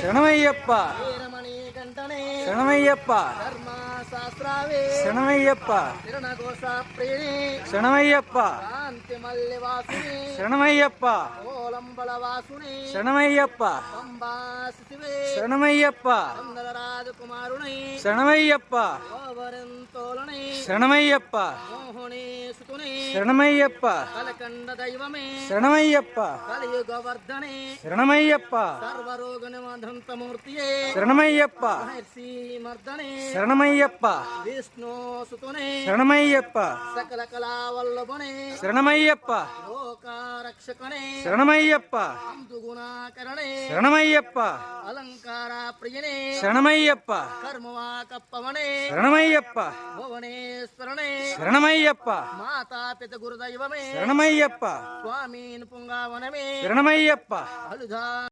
శరణమయ్యప్ప వీరమణి కంటనే శరణమయ్యప్ప ధర్మశాస్త్రావే శరణమయ్యప్ప శరణఘోష ప్రేణి శరణమయ్యప్ప శాంతి మల్లివాసుని శరణమయ్యప్ప ఓలంబళ వాసుని శరణమయ్యప్ప పంబా శిశువే శరణమయ్యప్ప మంగళ రాజకుమారుని శరణమయ్యప్ప గోవరంతోలని శరణమయ్యప్ప మోహని సుతుని శరణమయ్యప్ప కలకండ దైవమే శరణమయ్యప్ప కలియుగవర్ధనే శరణమయ్యప్ప సర్వరోగ నిమధంతమూర్తియే శరణమయ్యప్ప మహర్షి మర్దనే శరణమయ్యప్ప విష్ణు సుతునే శరణమయ్యప్ప సకల కళావల్లభనే శరణమయ్యప్ప లోక రక్షకనే శరణమయ్యప్ప అందుగుణాకరణే శరణమయ్యప్ప అలంకార ప్రియనే శరణమయ్యప్ప కర్మవాకప్పవనే శరణమయ్యప్ప భువనేశ్వరనే శరణమయ్యప్ప మాతా పిత గురుదైవమే శరణమయ్యప్ప స్వామీన్ పుంగావనమే శరణమయ్యప్ప అలుధా